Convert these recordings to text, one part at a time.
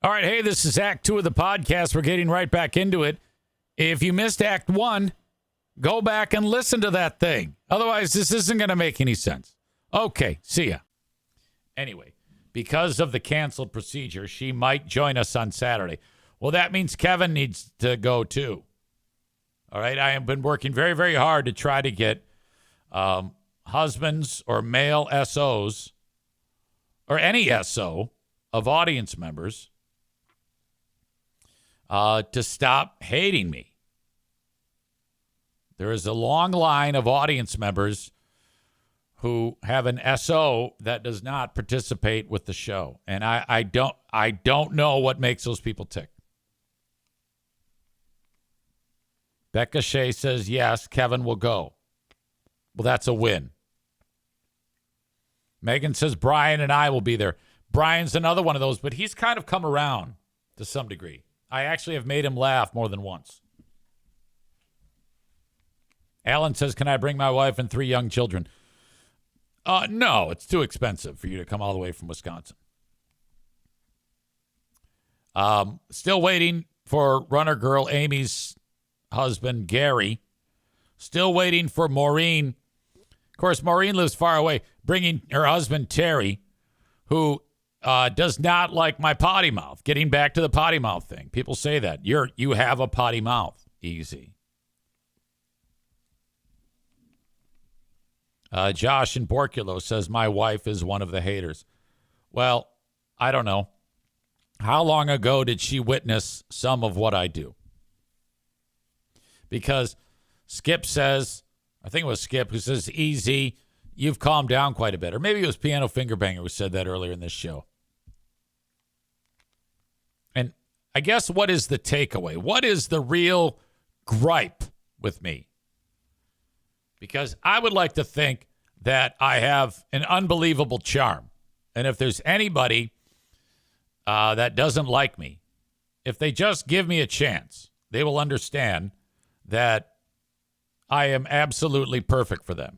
All right, hey, this is Act 2 of the podcast. We're getting right back into it. If you missed Act 1, go back and listen to that thing. Otherwise, this isn't going to make any sense. Okay, see ya. Anyway, because of the canceled procedure, she might join us on Saturday. Well, that means Kevin needs to go too. All right, I have been working very, very hard to try to get husbands or male SOs or any SO of audience members to stop hating me. There is a long line of audience members who have an SO that does not participate with the show. And I don't know what makes those people tick. Becca Shea says, yes, Kevin will go. Well, that's a win. Megan says, Brian and I will be there. Brian's another one of those, but he's kind of come around to some degree. I actually have made him laugh more than once. Alan says, can I bring my wife and 3 young children? No, it's too expensive for you to come all the way from Wisconsin. Still waiting for runner girl Amy's husband, Gary. Still waiting for Maureen. Of course, Maureen lives far away, bringing her husband, Terry, who does not like my potty mouth. Getting back to the potty mouth thing. People say that. You have a potty mouth. Easy. Josh in Borculo says, my wife is one of the haters. Well, I don't know. How long ago did she witness some of what I do? Because Skip says, I think it was Skip who says, easy, you've calmed down quite a bit. Or maybe it was Piano Finger Banger who said that earlier in this show. And I guess what is the takeaway? What is the real gripe with me? Because I would like to think that I have an unbelievable charm. And if there's anybody that doesn't like me, if they just give me a chance, they will understand that I am absolutely perfect for them.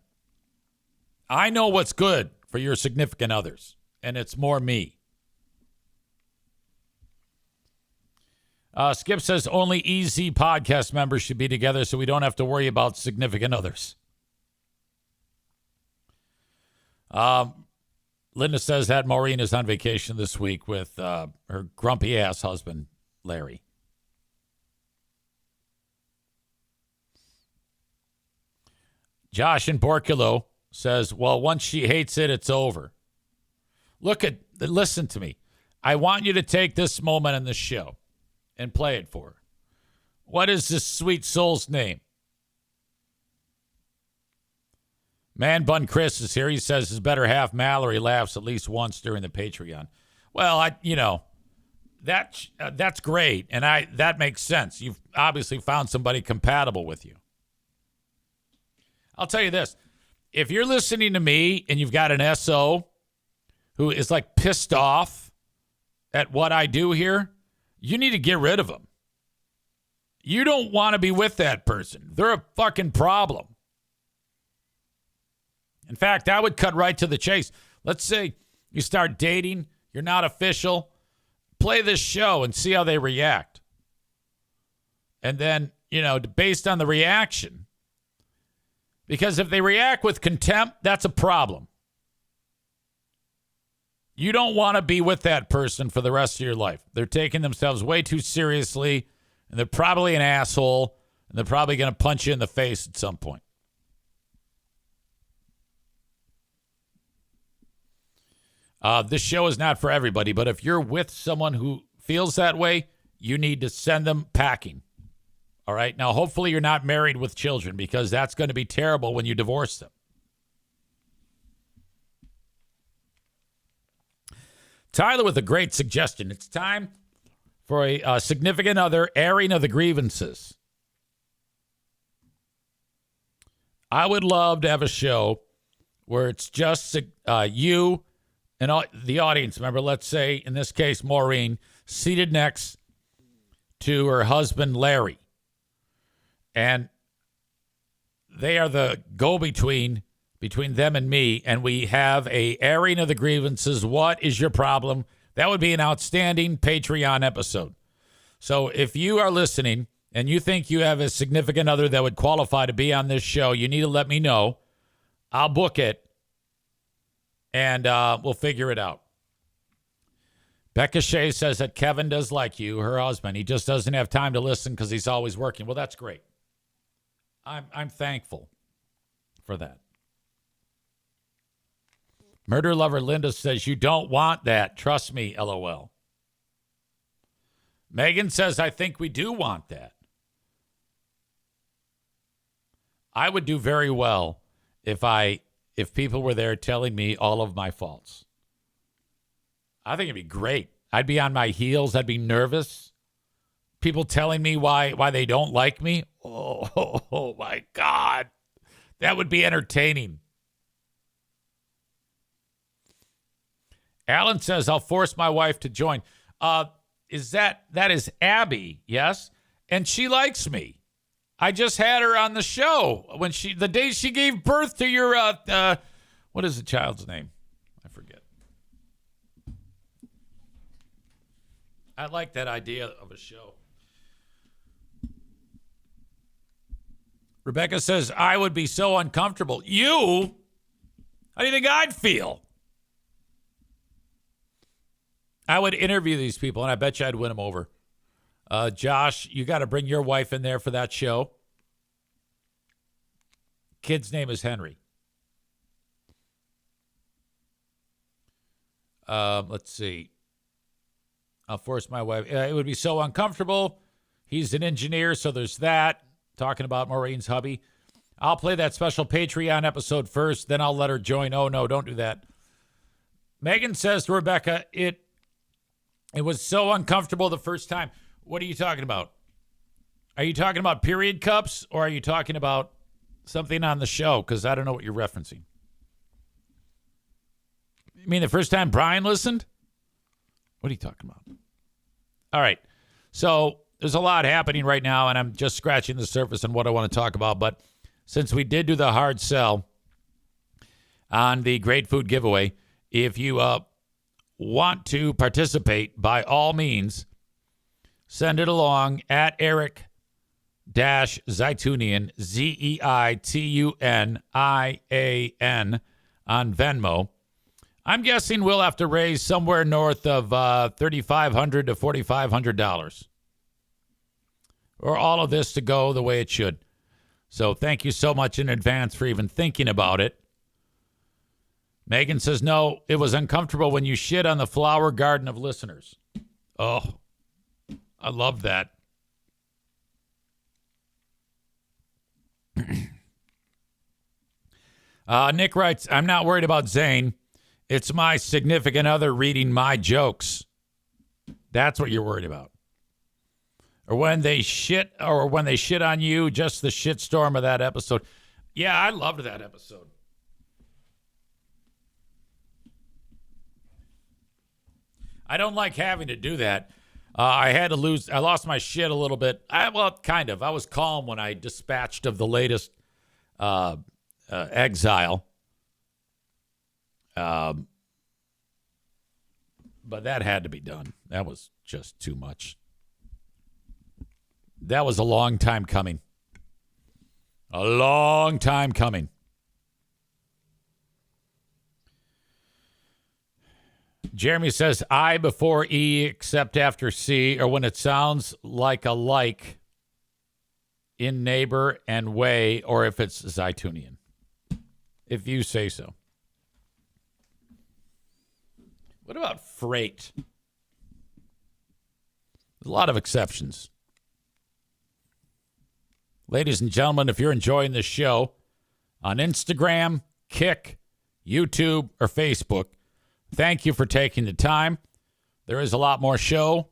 I know what's good for your significant others, and it's more me. Skip says only EZ podcast members should be together so we don't have to worry about significant others. Linda says that Maureen is on vacation this week with her grumpy ass husband, Larry. Josh in Borculo says, well, once she hates it, it's over. Listen to me. I want you to take this moment in the show and play it for her. What is this sweet soul's name? Man Bun Chris is here. He says his better half Mallory laughs at least once during the Patreon. Well, that's great, and that makes sense. You've obviously found somebody compatible with you. I'll tell you this. If you're listening to me and you've got an SO who is like pissed off at what I do here, you need to get rid of them. You don't want to be with that person. They're a fucking problem. In fact, I would cut right to the chase. Let's say you start dating, you're not official. Play this show and see how they react. And then, based on the reaction, because if they react with contempt, that's a problem. You don't want to be with that person for the rest of your life. They're taking themselves way too seriously, and they're probably an asshole, and they're probably going to punch you in the face at some point. This show is not for everybody, but if you're with someone who feels that way, you need to send them packing. All right. Now, hopefully you're not married with children because that's going to be terrible when you divorce them. Tyler with a great suggestion. It's time for a significant other airing of the grievances. I would love to have a show where it's just you and the audience member, let's say, in this case, Maureen, seated next to her husband, Larry. And they are the go-between between them and me, and we have a airing of the grievances. What is your problem? That would be an outstanding Patreon episode. So if you are listening and you think you have a significant other that would qualify to be on this show, you need to let me know. I'll book it, and we'll figure it out. Becca Shea says that Kevin does like you, her husband. He just doesn't have time to listen because he's always working. Well, that's great. I'm thankful for that. Murder Lover Linda says, you don't want that. Trust me, LOL. Megan says, I think we do want that. I would do very well if people were there telling me all of my faults. I think it'd be great. I'd be on my heels. I'd be nervous. People telling me why they don't like me. Oh my God. That would be entertaining. Alan says, I'll force my wife to join. That is Abby, yes? And she likes me. I just had her on the show the day she gave birth to your, what is the child's name? I forget. I like that idea of a show. Rebecca says, I would be so uncomfortable. You? How do you think I'd feel? I would interview these people, and I bet you I'd win them over. Josh, you got to bring your wife in there for that show. Kid's name is Henry. Let's see. I'll force my wife. It would be so uncomfortable. He's an engineer, so there's that. Talking about Maureen's hubby. I'll play that special Patreon episode first, then I'll let her join. Oh, no, don't do that. Megan says to Rebecca, it was so uncomfortable the first time. What are you talking about? Are you talking about period cups, or are you talking about something on the show? Because I don't know what you're referencing. You mean the first time Brian listened? What are you talking about? All right. So there's a lot happening right now, and I'm just scratching the surface on what I want to talk about. But since we did do the hard sell on the Great Food Giveaway, if you want to participate, by all means, send it along at Eric Zeitunian, Zeitunian on Venmo. I'm guessing we'll have to raise somewhere north of $3,500 to $4,500 for all of this to go the way it should. So thank you so much in advance for even thinking about it. Megan says, no, it was uncomfortable when you shit on the flower garden of listeners. Oh, I love that. Nick writes, I'm not worried about Zane. It's my significant other reading my jokes. That's what you're worried about. Or when they shit on you, just the shitstorm of that episode. Yeah, I loved that episode. I don't like having to do that. I lost my shit a little bit. Kind of. I was calm when I dispatched of the latest exile. But that had to be done. That was just too much. That was a long time coming. A long time coming. Jeremy says, I before E except after C, or when it sounds like a like in neighbor and way, or if it's Zeitunian. If you say so. What about freight? There's a lot of exceptions. Ladies and gentlemen, if you're enjoying this show on Instagram, Kick, YouTube, or Facebook, thank you for taking the time. There is a lot more show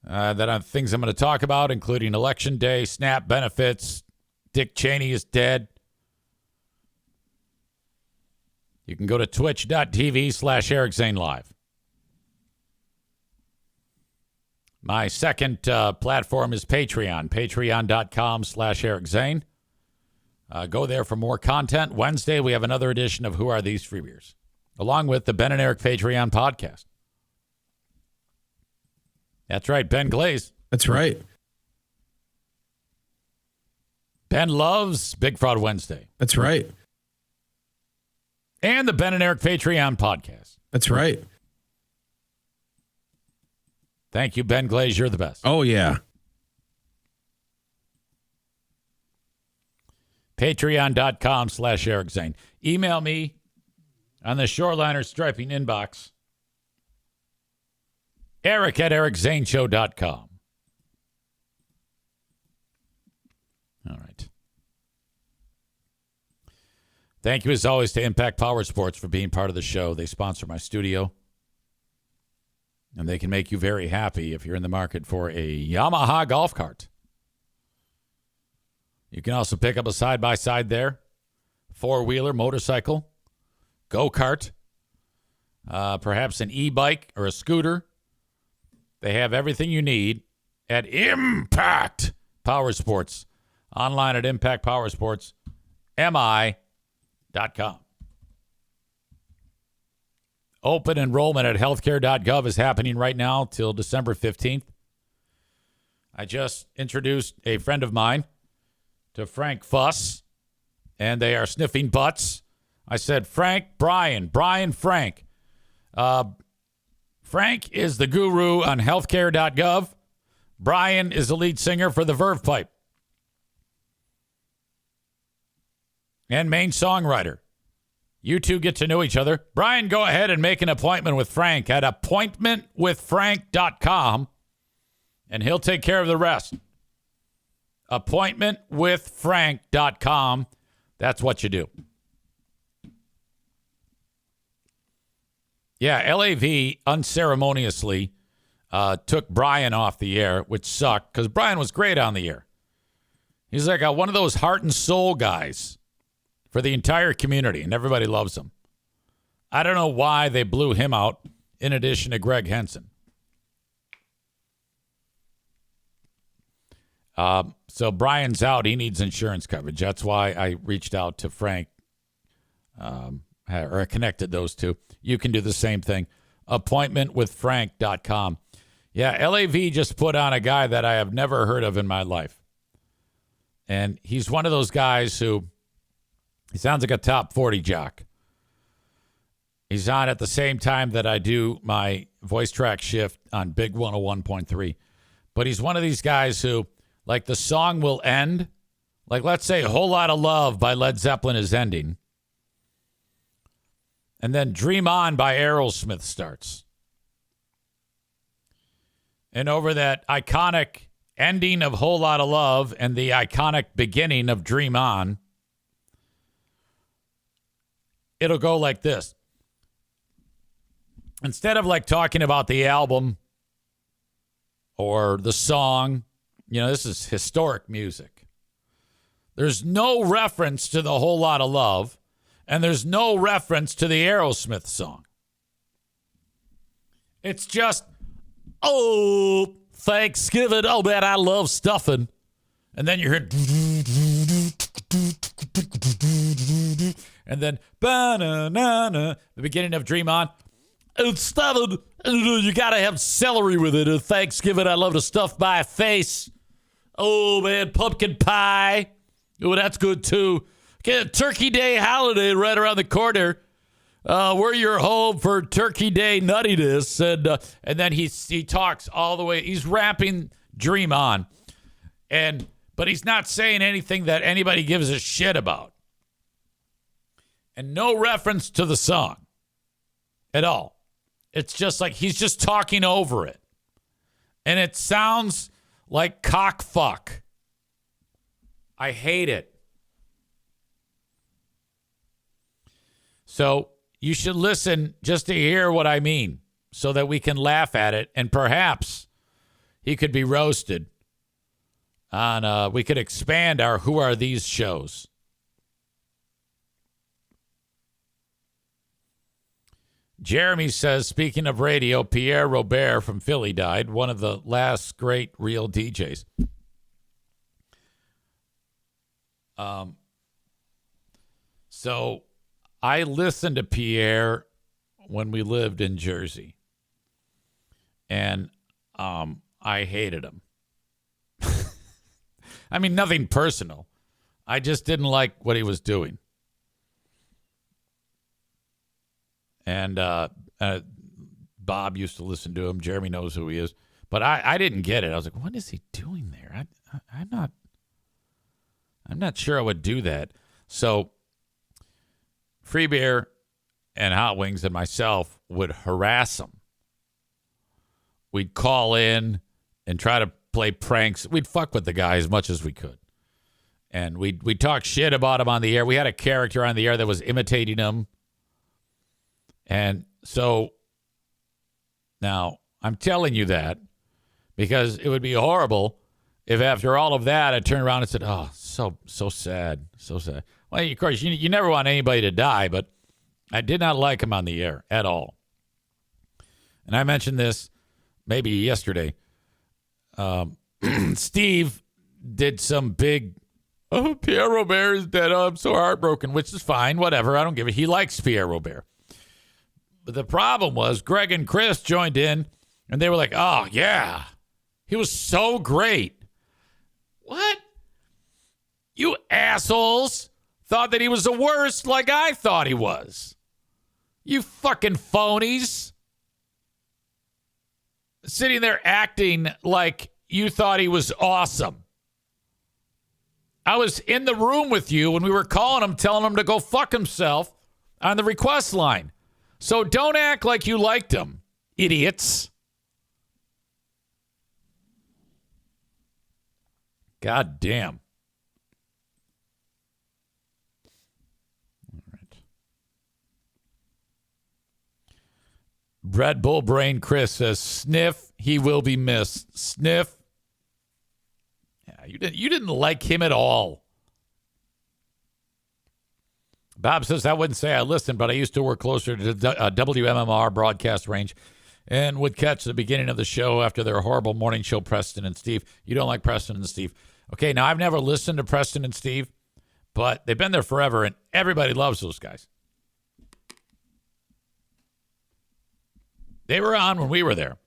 things I'm going to talk about, including Election Day, SNAP benefits, Dick Cheney is dead. You can go to twitch.tv/Eric Zane Live. My second platform is Patreon, patreon.com/Eric Zane. Go there for more content. Wednesday, we have another edition of Who Are These Free Beers, along with the Ben and Eric Patreon podcast. That's right, Ben Glaze. That's right. Ben loves Big Fraud Wednesday. That's right. And the Ben and Eric Patreon podcast. That's right. Thank you, Ben Glaze. You're the best. Oh, yeah. Patreon.com/Eric Zane. Email me on the Shoreliner Striping inbox. Eric@ericzaneshow.com. All right. Thank you, as always, to Impact Power Sports for being part of the show. They sponsor my studio, and they can make you very happy if you're in the market for a Yamaha golf cart. You can also pick up a side-by-side there, four-wheeler, motorcycle, go-kart, perhaps an e-bike or a scooter. They have everything you need at Impact Power Sports. Online at impactpowersportsmi.com. Open enrollment at healthcare.gov is happening right now till December 15th. I just introduced a friend of mine to Frank Fuss, and they are sniffing butts. I said, Frank, Brian, Frank. Frank is the guru on healthcare.gov. Brian is the lead singer for the Verve Pipe and main songwriter. You two get to know each other. Brian, go ahead and make an appointment with Frank at appointmentwithfrank.com, and he'll take care of the rest. Appointmentwithfrank.com. That's what you do. Yeah, LAV unceremoniously took Brian off the air, which sucked because Brian was great on the air. He's like one of those heart and soul guys for the entire community, and everybody loves him. I don't know why they blew him out in addition to Greg Henson. So Brian's out. He needs insurance coverage. That's why I reached out to Frank or connected those two. You can do the same thing. Appointmentwithfrank.com. Yeah, LAV just put on a guy that I have never heard of in my life. And he's one of those guys who, he sounds like a top 40 jock. He's on at the same time that I do my voice track shift on Big 101.3. But he's one of these guys who, like, the song will end. Like, let's say A Whole Lot of Love by Led Zeppelin is ending. And then Dream On by Aerosmith starts. And over that iconic ending of Whole Lot of Love and the iconic beginning of Dream On, it'll go like this. Instead of like talking about the album or the song, you know, this is historic music. There's no reference to the Whole Lot of Love, and there's no reference to the Aerosmith song. It's just, oh, Thanksgiving. Oh, man, I love stuffing. And then you hear, and then, the beginning of Dream On. It's stuffing. You got to have celery with it. At Thanksgiving, I love to stuff my face. Oh, man, pumpkin pie. Oh, that's good, too. Okay, Turkey Day holiday right around the corner. We're your home for Turkey Day nuttiness. And then he talks all the way. He's rapping Dream On. But he's not saying anything that anybody gives a shit about. And no reference to the song at all. It's just like he's just talking over it. And it sounds like cock fuck. I hate it. So you should listen just to hear what I mean so that we can laugh at it. And perhaps he could be roasted on, we could expand our Who Are These shows. Jeremy says, speaking of radio, Pierre Robert from Philly died, one of the last great real DJs. So I listened to Pierre when we lived in Jersey. And I hated him. I mean, nothing personal. I just didn't like what he was doing. And Bob used to listen to him. Jeremy knows who he is. But I didn't get it. I was like, what is he doing there? I'm not sure I would do that. So Free Beer and Hot Wings and myself would harass him. We'd call in and try to play pranks. We'd fuck with the guy as much as we could. And we'd talk shit about him on the air. We had a character on the air that was imitating him. And so now I'm telling you that because it would be horrible if after all of that I turned around and said, oh, so sad, so sad. Well, of course, you never want anybody to die, but I did not like him on the air at all. And I mentioned this maybe yesterday. Steve did some big, Pierre Robert is dead. Oh, I'm so heartbroken, which is fine. Whatever. I don't give a. He likes Pierre Robert. But the problem was Greg and Chris joined in, and they were like, oh, yeah, he was so great. What? You assholes thought that he was the worst like I thought he was. You fucking phonies. Sitting there acting like you thought he was awesome. I was in the room with you when we were calling him, telling him to go fuck himself on the request line. So don't act like you liked him, idiots. God damn. All right. Red Bull Brain Chris says, sniff, he will be missed. Sniff. Yeah, you didn't like him at all. Bob says, I wouldn't say I listened, but I used to work closer to WMMR broadcast range and would catch the beginning of the show after their horrible morning show, Preston and Steve. You don't like Preston and Steve. Okay, now I've never listened to Preston and Steve, but they've been there forever, and everybody loves those guys. They were on when we were there.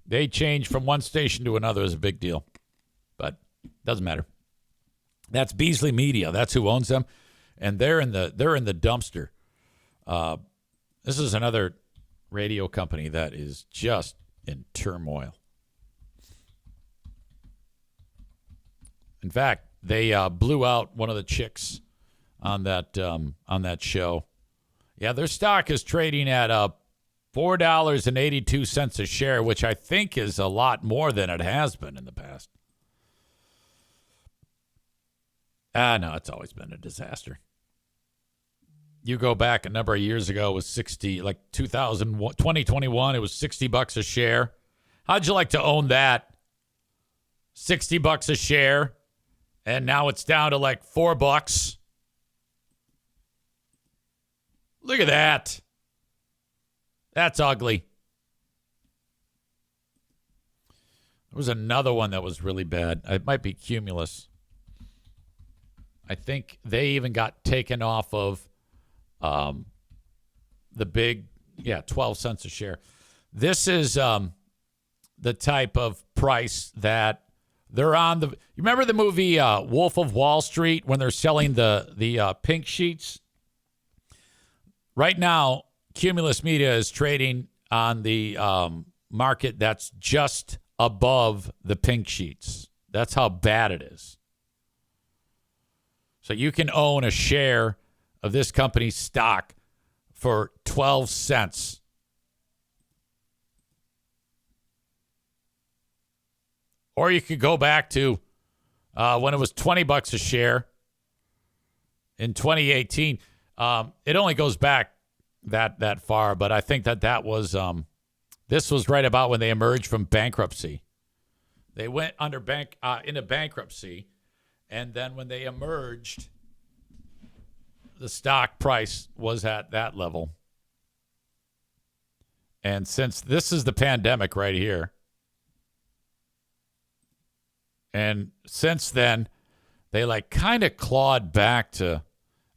They changed from one station to another is a big deal, but doesn't matter. That's Beasley Media. That's who owns them. And they're in the dumpster. This is another radio company that is just in turmoil. In fact, they blew out one of the chicks on that show. Yeah, their stock is trading at $4.82 a share, which I think is a lot more than it has been in the past. No, it's always been a disaster. You go back a number of years ago, it was 60, like 2021, it was $60 a share. How'd you like to own that? $60 a share, and now it's down to like $4. Look at that. That's ugly. There was another one that was really bad. It might be Cumulus. I think they even got taken off of the big, 12 cents a share. This is the type of price that they're on. You remember the movie Wolf of Wall Street when they're selling the pink sheets? Right now, Cumulus Media is trading on the market that's just above the pink sheets. That's how bad it is. So you can own a share of this company's stock for 12 cents. Or you could go back to when it was $20 a share in 2018. It only goes back that far, but I think that was this was right about when they emerged from bankruptcy. They went into bankruptcy, and then when they emerged, the stock price was at that level. And since this is the pandemic right here, and since then, they like kind of clawed back to,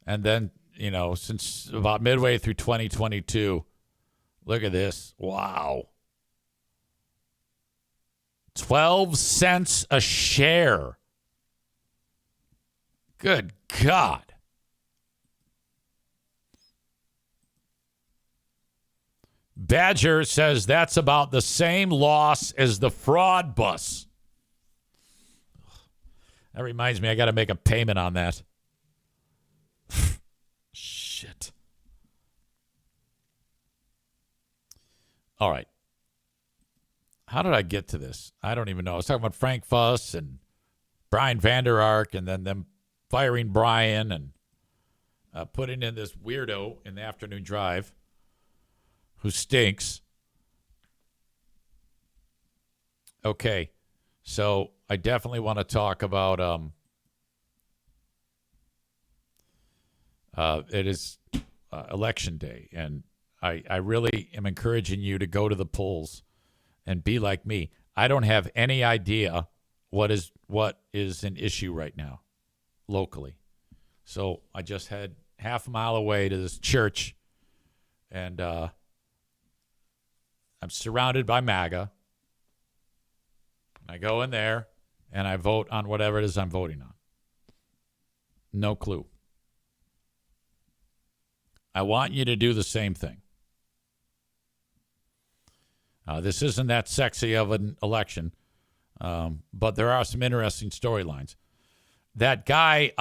and then, since about midway through 2022, look at this. Wow. 12 cents a share. Good God. Badger says that's about the same loss as the fraud bus. That reminds me, I got to make a payment on that. Shit. All right. How did I get to this? I don't even know. I was talking about Frank Fuss and Brian Vander Ark and then them firing Brian and putting in this weirdo in the afternoon drive who stinks. Okay. So I definitely want to talk about it is election day, and I really am encouraging you to go to the polls and be like me. I don't have any idea what is an issue right now locally. So I just had half a mile away to this church, and I'm surrounded by MAGA. I go in there, and I vote on whatever it is I'm voting on. No clue. I want you to do the same thing. This isn't that sexy of an election, but there are some interesting storylines. That guy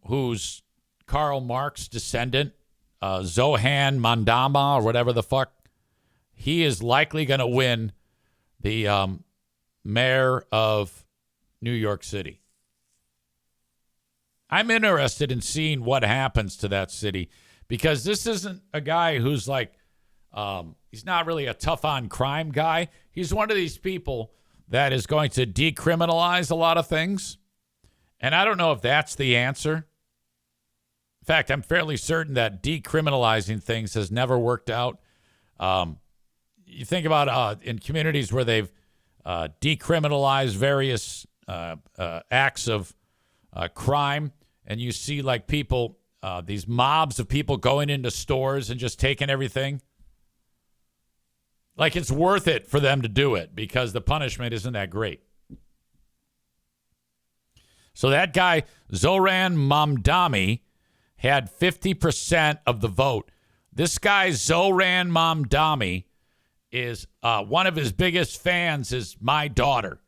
who's Karl Marx descendant, Zohan Mandama or whatever the fuck, he is likely going to win the mayor of New York City. I'm interested in seeing what happens to that city because this isn't a guy who's like, he's not really a tough on crime guy. He's one of these people that is going to decriminalize a lot of things. And I don't know if that's the answer. In fact, I'm fairly certain that decriminalizing things has never worked out. You think about in communities where they've decriminalized various acts of crime, and you see like people, these mobs of people going into stores and just taking everything. Like it's worth it for them to do it because the punishment isn't that great. So that guy, Zoran Mamdani, had 50% of the vote. This guy, Zoran Mamdani, is one of his biggest fans is my daughter.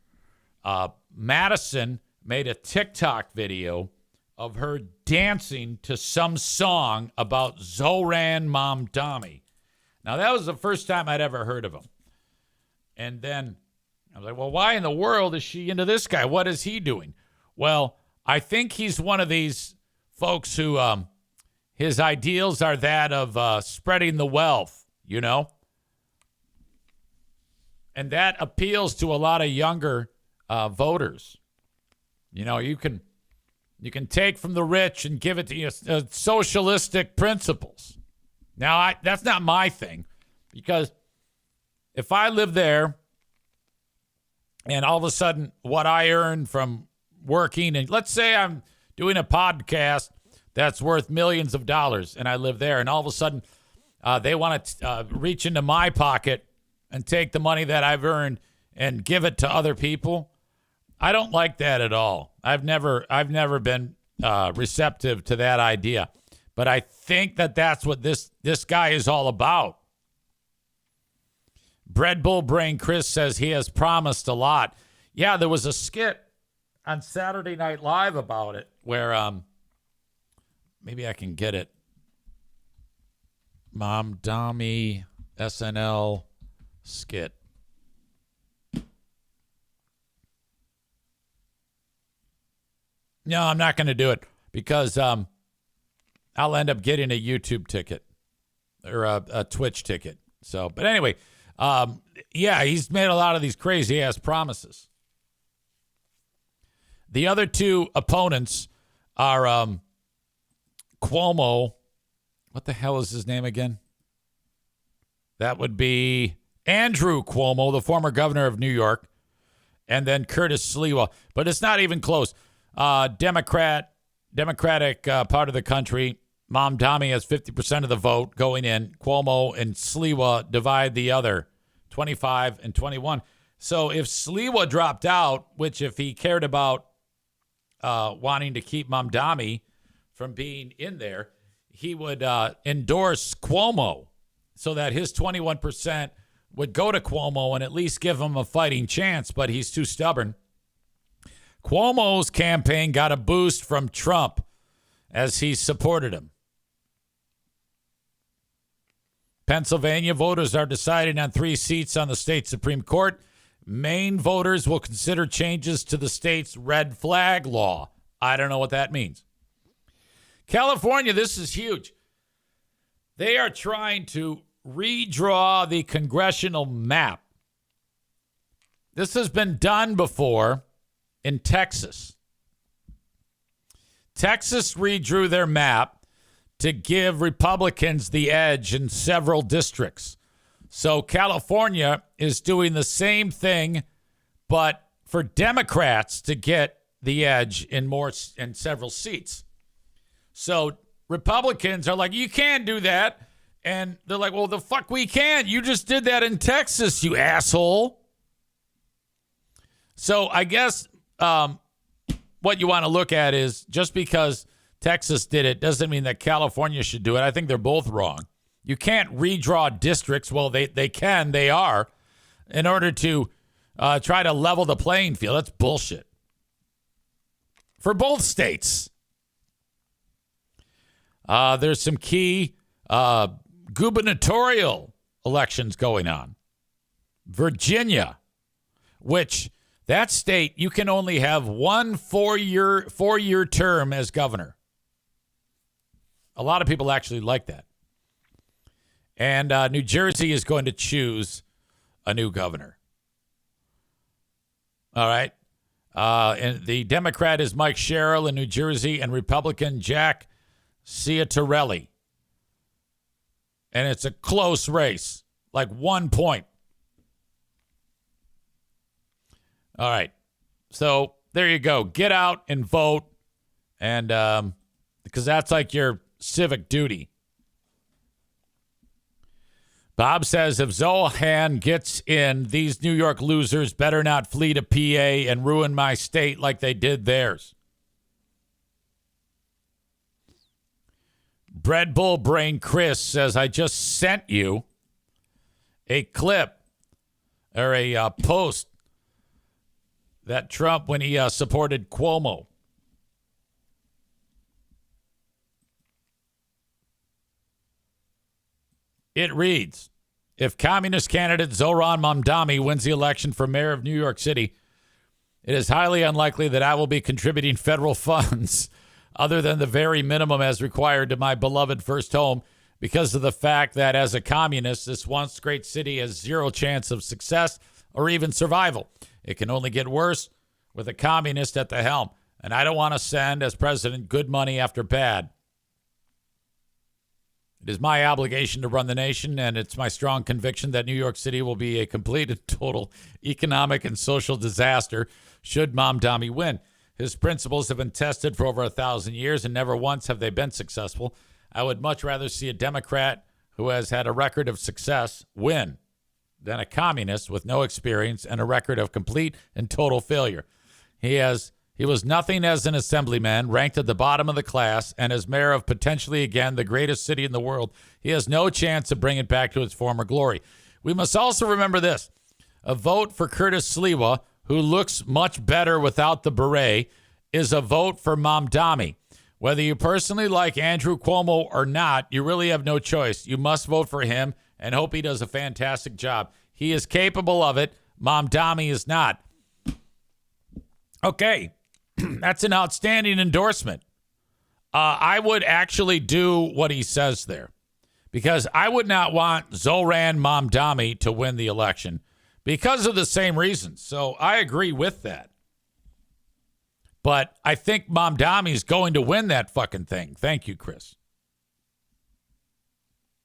Madison made a TikTok video of her dancing to some song about Zoran Mamdani. Now, that was the first time I'd ever heard of him. And then I was like, well, why in the world is she into this guy? What is he doing? Well, I think he's one of these folks who his ideals are that of spreading the wealth, you know? And that appeals to a lot of younger voters. You know, you can take from the rich and give it to you. Socialistic principles. Now, that's not my thing, because if I live there and all of a sudden what I earn from working, and let's say I'm doing a podcast that's worth millions of dollars and I live there, and all of a sudden they want to reach into my pocket and take the money that I've earned and give it to other people. I don't like that at all. I've never been receptive to that idea. But I think that that's what this guy is all about. Bread Bull Brain Chris says he has promised a lot. Yeah, there was a skit on Saturday Night Live about it where maybe I can get it. Mamdani SNL skit. No, I'm not going to do it because I'll end up getting a YouTube ticket or a Twitch ticket. So, but anyway, yeah, he's made a lot of these crazy ass promises. The other two opponents are Cuomo. What the hell is his name again? That would be Andrew Cuomo, the former governor of New York, and then Curtis Sliwa. But it's not even close. Democratic part of the country. Mamdani has 50% of the vote going in. Cuomo and Sliwa divide the other, 25 and 21. So if Sliwa dropped out, which if he cared about wanting to keep Mamdani from being in there, he would endorse Cuomo so that his 21% would go to Cuomo and at least give him a fighting chance, but he's too stubborn. Cuomo's campaign got a boost from Trump as he supported him. Pennsylvania voters are deciding on 3 seats on the state Supreme Court. Maine voters will consider changes to the state's red flag law. I don't know what that means. California, this is huge. They are trying to redraw the congressional map. This has been done before in Texas. Texas redrew their map to give Republicans the edge in several districts. So California is doing the same thing, but for Democrats to get the edge in several seats. So Republicans are like, you can't do that. And they're like, well, the fuck we can. You just did that in Texas, you asshole. So I guess what you want to look at is just because Texas did it doesn't mean that California should do it. I think they're both wrong. You can't redraw districts. Well, they can. They are. In order to try to level the playing field. That's bullshit. For both states. There's some key gubernatorial elections going on. Virginia, which that state, you can only have one four-year term as governor. A lot of people actually like that. And New Jersey is going to choose a new governor. All right. And the Democrat is Mike Sherrill in New Jersey and Republican Jack Ciattarelli. And it's a close race, like 1 point. All right. So there you go. Get out and vote. And because that's like your civic duty. Bob says if Zohan gets in, these New York losers better not flee to PA and ruin my state like they did theirs. Bread Bull Brain Chris says, I just sent you a clip or a post that Trump when he supported Cuomo. It reads, if communist candidate Zohran Mamdani wins the election for mayor of New York City, it is highly unlikely that I will be contributing federal funds other than the very minimum as required to my beloved first home because of the fact that as a communist, this once great city has zero chance of success or even survival. It can only get worse with a communist at the helm. And I don't want to send, as president, good money after bad. It is my obligation to run the nation, and it's my strong conviction that New York City will be a complete and total economic and social disaster should Mamdani win. His principles have been tested for over 1,000 years, and never once have they been successful. I would much rather see a Democrat who has had a record of success win than a communist with no experience and a record of complete and total failure. He was nothing as an assemblyman, ranked at the bottom of the class, and as mayor of potentially, again, the greatest city in the world, he has no chance to bring it back to its former glory. We must also remember this. A vote for Curtis Sliwa, who looks much better without the beret, is a vote for Mamdani. Whether you personally like Andrew Cuomo or not, you really have no choice. You must vote for him and hope he does a fantastic job. He is capable of it. Mamdani is not. Okay. That's an outstanding endorsement. I would actually do what he says there because I would not want Zohran Mamdani to win the election because of the same reasons. So I agree with that. But I think Mamdani is going to win that fucking thing. Thank you, Chris.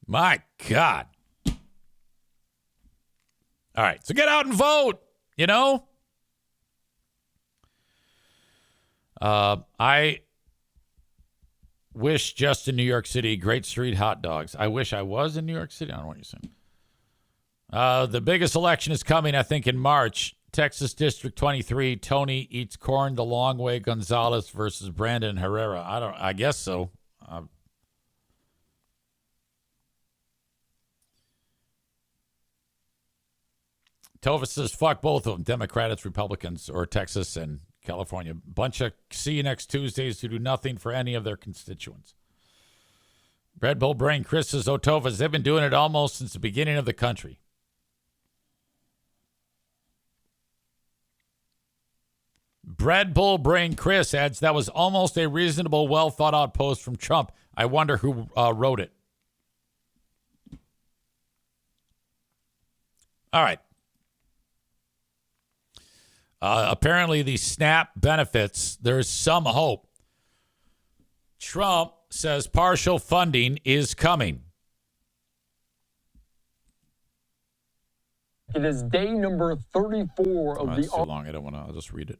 My God. All right. So get out and vote, you know? I wish just in New York City, great street hot dogs. I wish I was in New York City. I don't know what you're saying. The biggest election is coming, I think, in March. Texas District 23, Tony eats corn the long way. Gonzalez versus Brandon Herrera. I guess so. Tova says, fuck both of them, Democrats, Republicans, or Texas and California. Bunch of see you next Tuesdays who do nothing for any of their constituents. Red Bull Brain Chris says, Tovas, they've been doing it almost since the beginning of the country. Red Bull Brain Chris adds, that was almost a reasonable, well thought out post from Trump. I wonder who wrote it. All right. Apparently, the SNAP benefits, there's some hope. Trump says partial funding is coming. It is day number 34 of That's too long. I don't want to. I'll just read it.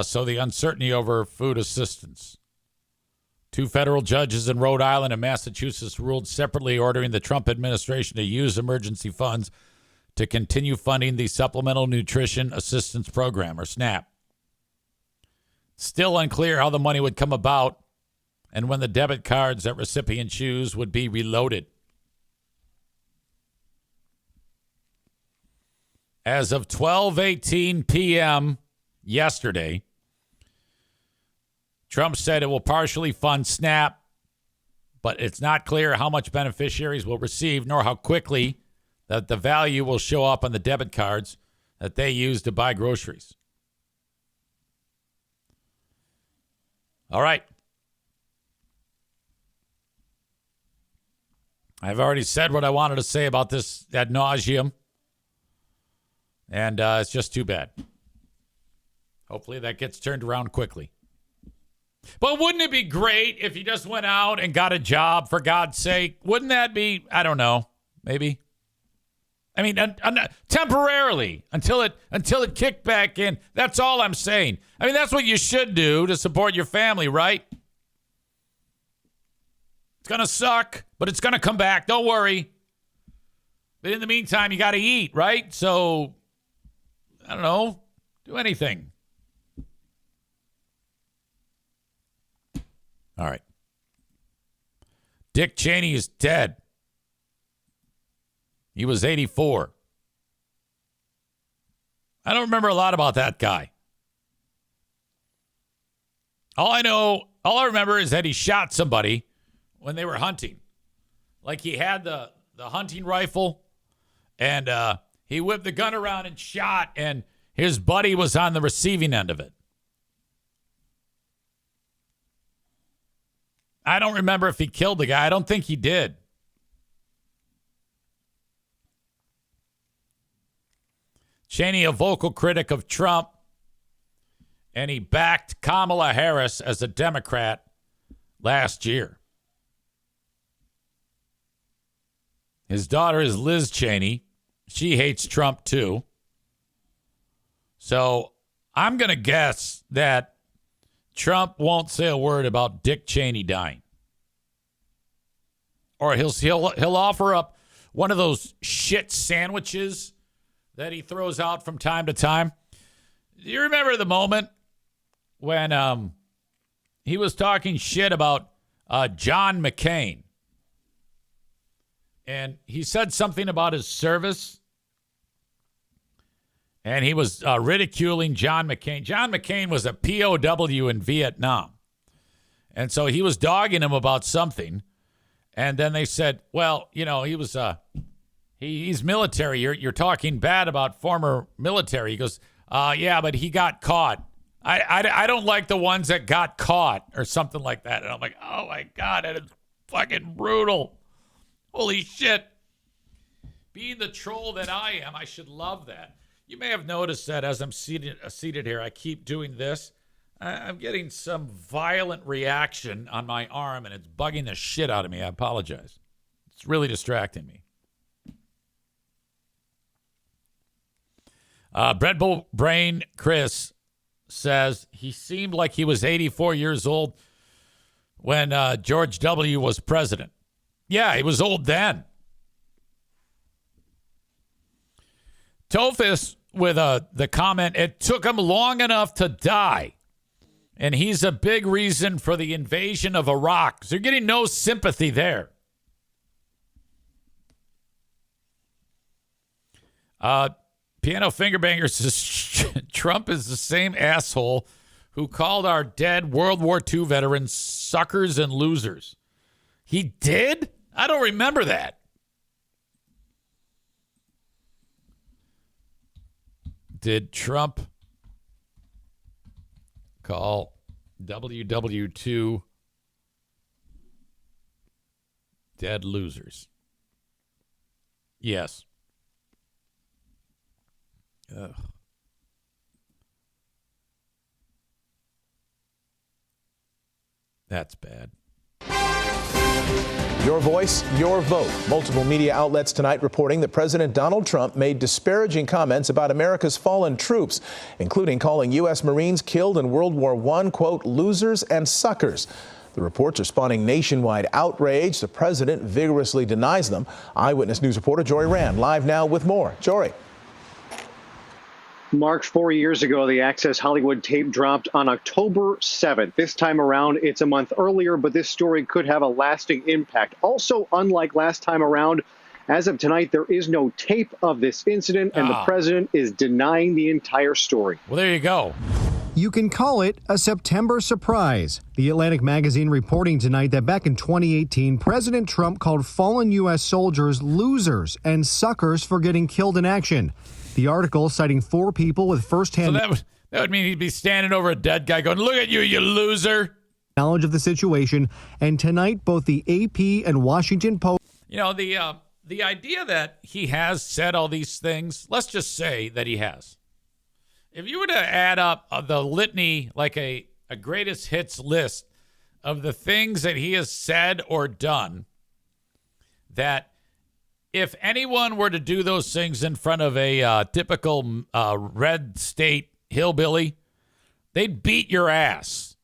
So the uncertainty over food assistance. 2 federal judges in Rhode Island and Massachusetts ruled separately, ordering the Trump administration to use emergency funds to continue funding the Supplemental Nutrition Assistance Program, or SNAP. Still unclear how the money would come about and when the debit cards that recipients use would be reloaded. As of 12:18 p.m. yesterday, Trump said it will partially fund SNAP, but it's not clear how much beneficiaries will receive nor how quickly that the value will show up on the debit cards that they use to buy groceries. All right. I've already said what I wanted to say about this ad nauseum, and it's just too bad. Hopefully that gets turned around quickly. But wouldn't it be great if you just went out and got a job, for God's sake? Wouldn't that be, I don't know, maybe? I mean, temporarily, until it kicked back in. That's all I'm saying. I mean, that's what you should do to support your family, right? It's going to suck, but it's going to come back. Don't worry. But in the meantime, you got to eat, right? So, I don't know, do anything. All right. Dick Cheney is dead. He was 84. I don't remember a lot about that guy. All I remember is that he shot somebody when they were hunting. Like he had the hunting rifle, and he whipped the gun around and shot, and his buddy was on the receiving end of it. I don't remember if he killed the guy. I don't think he did. Cheney, a vocal critic of Trump, and he backed Kamala Harris as a Democrat last year. His daughter is Liz Cheney. She hates Trump too. So I'm going to guess that Trump won't say a word about Dick Cheney dying. Or he'll offer up one of those shit sandwiches that he throws out from time to time. Do you remember the moment when he was talking shit about John McCain? And he said something about his service. And he was ridiculing John McCain. John McCain was a POW in Vietnam. And so he was dogging him about something. And then they said, well, you know, he was he's military. You're talking bad about former military. He goes, yeah, but he got caught. I don't like the ones that got caught or something like that. And I'm like, oh, my God, that is fucking brutal. Holy shit. Being the troll that I am, I should love that. You may have noticed that as I'm seated here, I keep doing this. I'm getting some violent reaction on my arm, and it's bugging the shit out of me. I apologize. It's really distracting me. Bread Bull Brain Chris says he seemed like he was 84 years old when George W. was president. Yeah, he was old then. Tophus with the comment, it took him long enough to die. And he's a big reason for the invasion of Iraq. So you're getting no sympathy there. Piano Fingerbanger says Trump is the same asshole who called our dead World War II veterans suckers and losers. He did? I don't remember that. Did Trump call WW2 dead losers? Yes. Ugh. That's bad. Your voice, your vote. Multiple media outlets tonight reporting that President Donald Trump made disparaging comments about America's fallen troops, including calling U.S. Marines killed in World War I, quote, losers and suckers. The reports are spawning nationwide outrage. The president vigorously denies them. Eyewitness News reporter Jory Rand live now with more. Jory. Mark, 4 years ago, the Access Hollywood tape dropped on October 7th. This time around, it's a month earlier, but this story could have a lasting impact. Also, unlike last time around, as of tonight, there is no tape of this incident, and the president is denying the entire story. Well, there you go. You can call it a September surprise. The Atlantic magazine reporting tonight that back in 2018, President Trump called fallen U.S. soldiers losers and suckers for getting killed in action. The article citing 4 people with firsthand that would mean he'd be standing over a dead guy going, look at you, you loser. Knowledge of the situation. And tonight, both the AP and Washington Post. You know, the idea that he has said all these things, let's just say that he has. If you were to add up the litany, like a greatest hits list of the things that he has said or done, that if anyone were to do those things in front of a typical red state hillbilly, they'd beat your ass,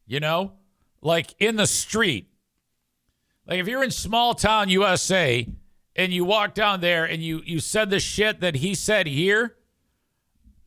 you know, like in the street. Like if you're in small town USA and you walk down there and you said the shit that he said here,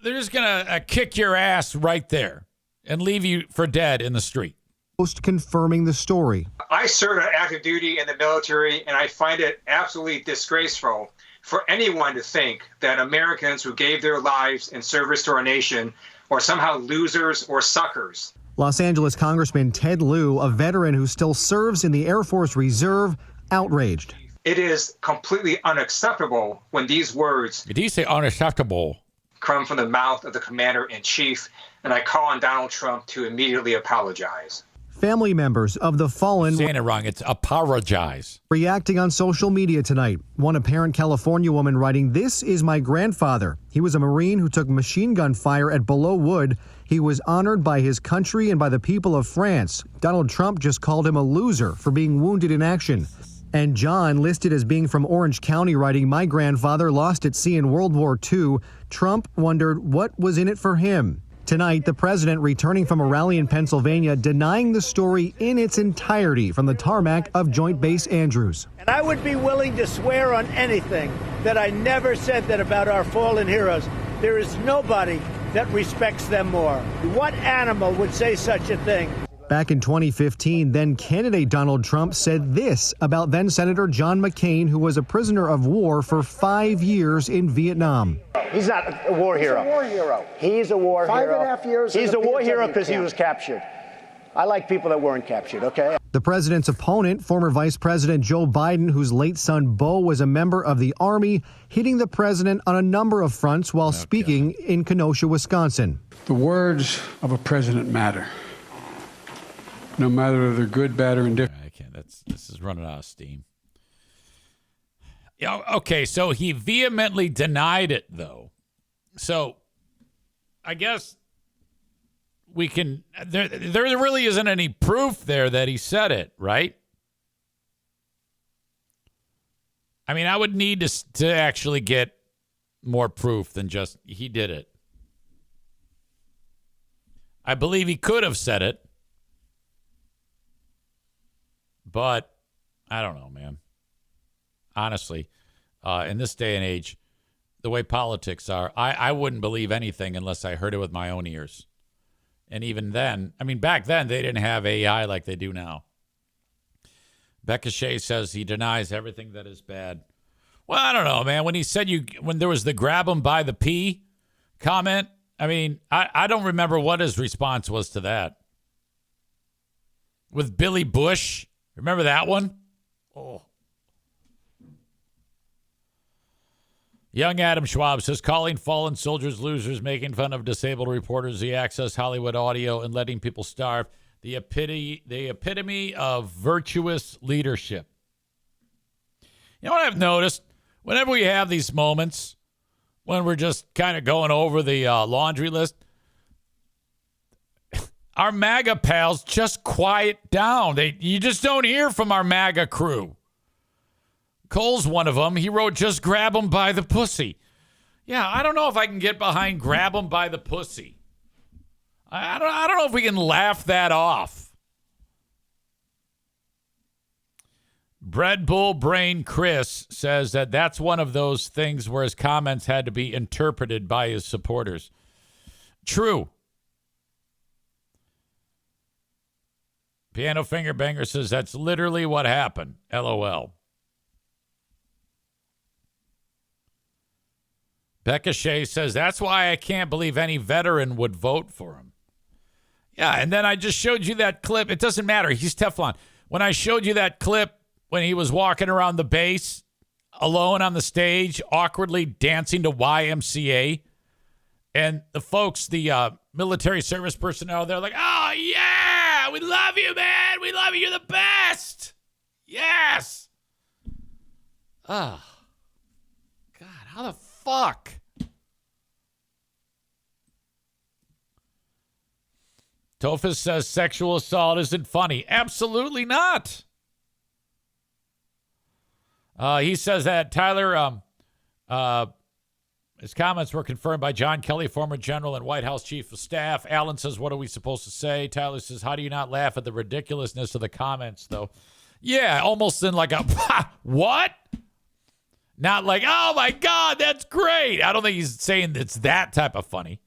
they're just going to kick your ass right there and leave you for dead in the street. Post confirming the story. I served on active duty in the military, and I find it absolutely disgraceful for anyone to think that Americans who gave their lives in service to our nation are somehow losers or suckers. Los Angeles Congressman Ted Lieu, a veteran who still serves in the Air Force Reserve, outraged. It is completely unacceptable when these words Did he say unacceptable? Come from the mouth of the commander-in-chief, and I call on Donald Trump to immediately apologize. Family members of the fallen Saying it wrong. It's apologize. reacting on social media tonight. One apparent California woman writing, "This is my grandfather. He was a Marine who took machine gun fire at Below Wood. He was honored by his country and by the people of France. Donald Trump just called him a loser for being wounded in action." And John, listed as being from Orange County, writing, "My grandfather lost at sea in World War II. Trump wondered what was in it for him." Tonight, the president returning from a rally in Pennsylvania, denying the story in its entirety from the tarmac of Joint Base Andrews. And I would be willing to swear on anything that I never said that about our fallen heroes. There is nobody that respects them more. What animal would say such a thing? Back in 2015, then candidate Donald Trump said this about then Senator John McCain, who was a prisoner of war for 5 years in Vietnam. He's not a war hero. He's a war hero. He's a war hero. 5.5 years. He's a war hero because he was captured. I like people that weren't captured, okay? The president's opponent, former Vice President Joe Biden, whose late son Beau was a member of the Army, hitting the president on a number of fronts while speaking in Kenosha, Wisconsin. The words of a president matter. No matter if they're good, bad, or indifferent. I can't. This is running out of steam. Yeah. Okay. So he vehemently denied it, though. So I guess we can. There really isn't any proof there that he said it, right? I mean, I would need to actually get more proof than just he did it. I believe he could have said it. But I don't know, man. Honestly, in this day and age, the way politics are, I wouldn't believe anything unless I heard it with my own ears. And even then, I mean, back then they didn't have AI like they do now. Becca Shea says he denies everything that is bad. Well, I don't know, man. When he said when there was the grab him by the pee comment, I mean, I don't remember what his response was to that. With Billy Bush, remember that one? Oh. Young Adam Schwab says, calling fallen soldiers losers, making fun of disabled reporters, the Access Hollywood audio, and letting people starve. The epitome of virtuous leadership. You know what I've noticed? Whenever we have these moments, when we're just kind of going over the laundry list, our MAGA pals just quiet down. You just don't hear from our MAGA crew. Cole's one of them. He wrote, just grab him by the pussy. Yeah, I don't know if I can get behind grab him by the pussy. I don't know if we can laugh that off. Bread Bull Brain Chris says that's one of those things where his comments had to be interpreted by his supporters. True. Piano Finger Banger says that's literally what happened. LOL. Becca Shea says, that's why I can't believe any veteran would vote for him. Yeah, and then I just showed you that clip. It doesn't matter. He's Teflon. When I showed you that clip when he was walking around the base, alone on the stage, awkwardly dancing to YMCA, and the folks, the military service personnel, they're like, oh, yeah, we love you, man. We love you. You're the best. Yes. Oh, God, how the fuck? Tofus says sexual assault isn't funny. Absolutely not. He says that Tyler, his comments were confirmed by John Kelly, former general and White House chief of staff. Allen says, what are we supposed to say? Tyler says, how do you not laugh at the ridiculousness of the comments, though? Yeah, almost in like a, what? Not like, oh, my God, that's great. I don't think he's saying it's that type of funny.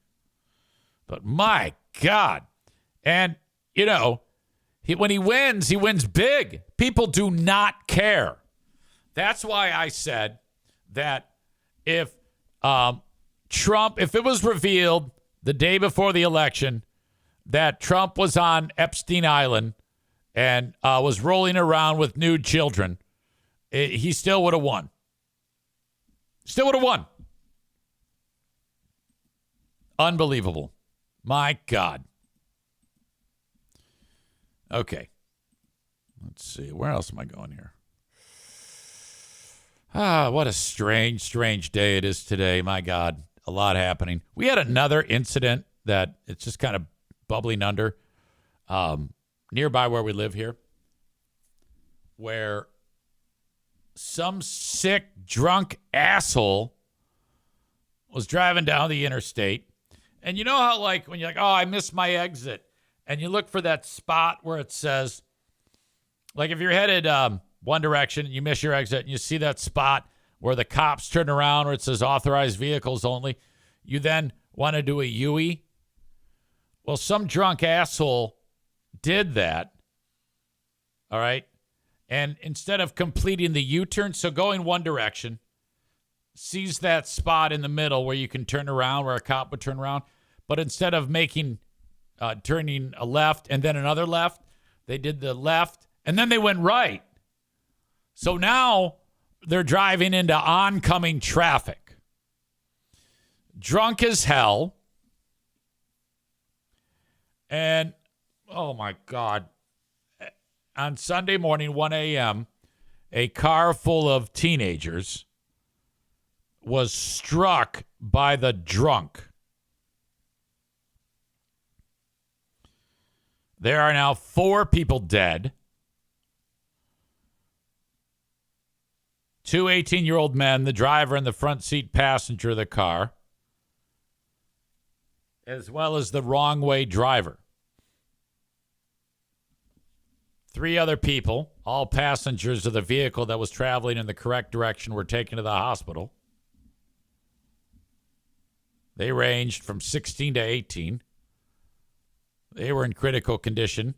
But my God. And, you know, when he wins big. People do not care. That's why I said that if Trump, if it was revealed the day before the election that Trump was on Epstein Island and was rolling around with nude children, he still would have won. Still would have won. Unbelievable. My God. Okay. Let's see. Where else am I going here? What a strange, strange day it is today. My God. A lot happening. We had another incident that it's just kind of bubbling under nearby where we live here, where some sick, drunk asshole was driving down the interstate. And you know how, like, when you're like, oh, I missed my exit. And you look for that spot where it says, like, if you're headed one direction and you miss your exit and you see that spot where the cops turn around where it says authorized vehicles only, you then want to do a U-E. Well, some drunk asshole did that. All right. And instead of completing the U-turn, so going one direction, sees that spot in the middle where you can turn around, where a cop would turn around. But instead of turning a left and then another left, they did the left and then they went right. So now they're driving into oncoming traffic. Drunk as hell. And, oh my God. On Sunday morning, 1 a.m., a car full of teenagers was struck by the drunk. There are now 4 people dead. 2 18-year-old men, the driver and the front seat passenger of the car, as well as the wrong way driver. 3 other people, all passengers of the vehicle that was traveling in the correct direction, were taken to the hospital. They ranged from 16 to 18. They were in critical condition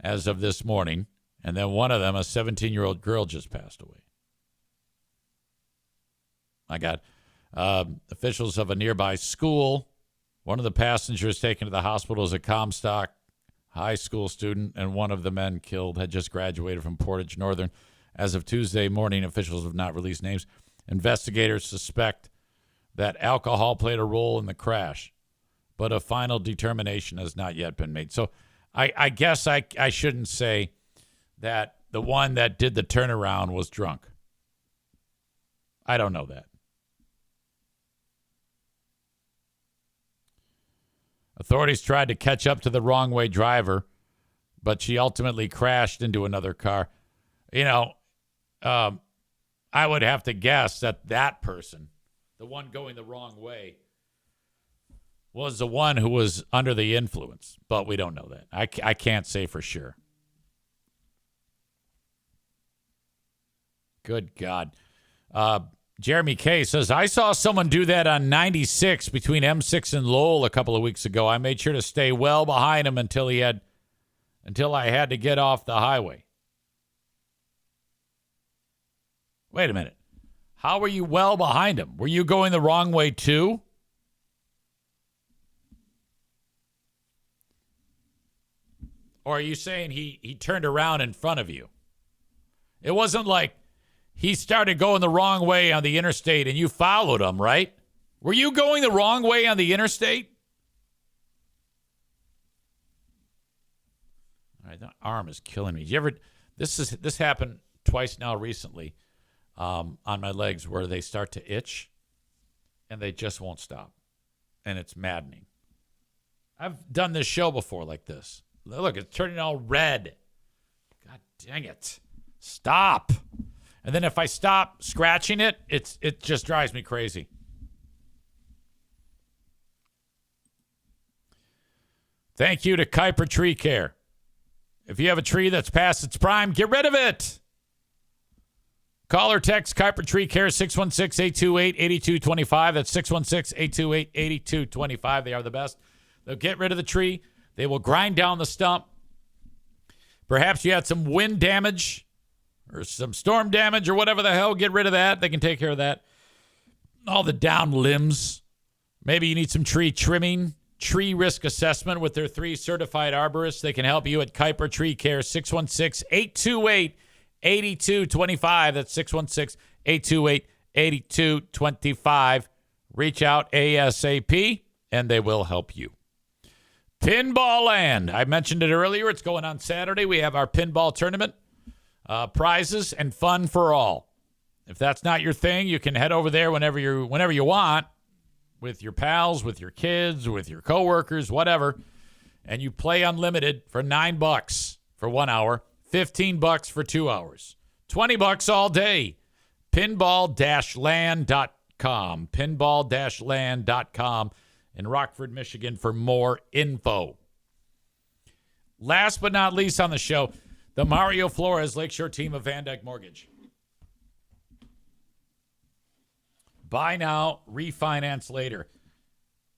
as of this morning. And then one of them, a 17-year-old girl, just passed away. My God. Officials of a nearby school. One of the passengers taken to the hospital is a Comstock high school student, and one of the men killed had just graduated from Portage Northern. As of Tuesday morning, officials have not released names. Investigators suspect that alcohol played a role in the crash, but a final determination has not yet been made. So I guess I shouldn't say that the one that did the turnaround was drunk. I don't know that. Authorities tried to catch up to the wrong-way driver, but she ultimately crashed into another car. You know, I would have to guess that person, the one going the wrong way, was the one who was under the influence, but we don't know that. I can't say for sure. Good God. Jeremy K says, I saw someone do that on 96 between M6 and Lowell a couple of weeks ago. I made sure to stay well behind him until I had to get off the highway. Wait a minute. How were you well behind him? Were you going the wrong way too? Or are you saying he turned around in front of you? It wasn't like he started going the wrong way on the interstate and you followed him, right? Were you going the wrong way on the interstate? All right, that arm is killing me. Did you ever? This happened twice now recently on my legs where they start to itch and they just won't stop, and it's maddening. I've done this show before like this. Look, it's turning all red. God dang it! Stop. And then if I stop scratching it, it just drives me crazy. Thank you to Kuiper Tree Care. If you have a tree that's past its prime, get rid of it. Call or text Kuiper Tree Care 616-828-8225. That's 616-828-8225. They are the best. They'll get rid of the tree. They will grind down the stump. Perhaps you had some wind damage or some storm damage or whatever the hell. Get rid of that. They can take care of that. All the down limbs. Maybe you need some tree trimming, tree risk assessment with their 3 certified arborists. They can help you at Kuiper Tree Care, 616-828-8225. That's 616-828-8225. Reach out ASAP, and they will help you. Pinball Land. I mentioned it earlier. It's going on Saturday. We have our pinball tournament. Prizes and fun for all. If that's not your thing, you can head over there whenever you want, with your pals, with your kids, with your coworkers, whatever, and you play unlimited for $9 for 1 hour, $15 for 2 hours, $20 all day. Pinball-land.com. Pinball-land.com in Rockford, Michigan for more info. Last but not least on the show, the Mario Flores Lakeshore team of Van Dyke Mortgage. Buy now, refinance later.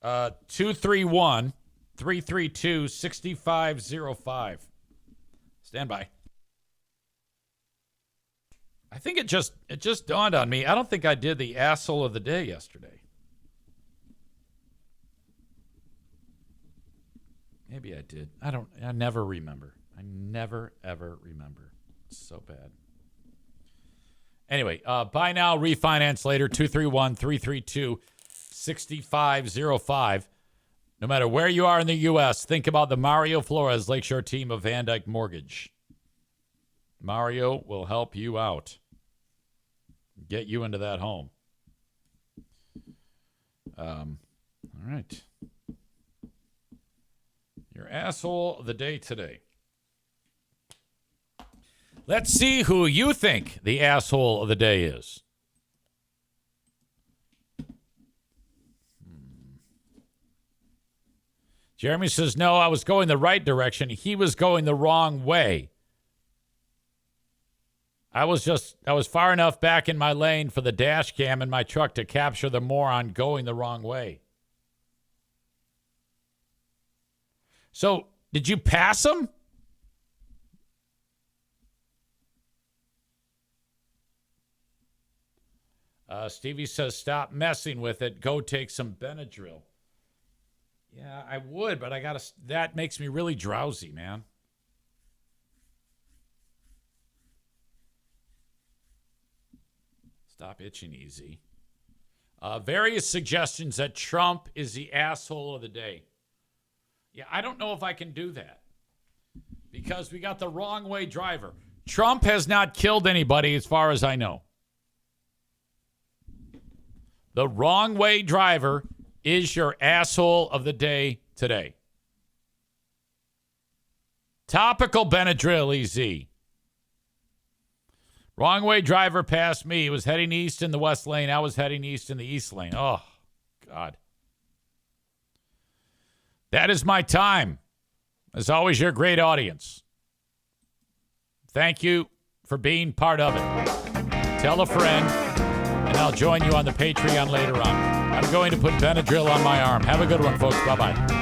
231-332-6505. Stand by. I think it just dawned on me. I don't think I did the asshole of the day yesterday. Maybe I did. I never remember. I never, ever remember. It's so bad. Anyway, buy now, refinance later, 231-332-6505. No matter where you are in the U.S., think about the Mario Flores Lakeshore team of Van Dyke Mortgage. Mario will help you out. Get you into that home. All right. Your asshole of the day today. Let's see who you think the asshole of the day is. Jeremy says, no, I was going the right direction. He was going the wrong way. I was far enough back in my lane for the dash cam in my truck to capture the moron going the wrong way. So, did you pass him? Stevie says, stop messing with it. Go take some Benadryl. Yeah, I would, but that makes me really drowsy, man. Stop itching easy. Various suggestions that Trump is the asshole of the day. Yeah, I don't know if I can do that because we got the wrong way driver. Trump has not killed anybody as far as I know. The wrong way driver is your asshole of the day today. Topical Benadryl, EZ. Wrong way driver passed me. He was heading east in the west lane. I was heading east in the east lane. Oh, God. That is my time. As always, your great audience. Thank you for being part of it. Tell a friend, and I'll join you on the Patreon later on. I'm going to put Benadryl on my arm. Have a good one, folks. Bye-bye.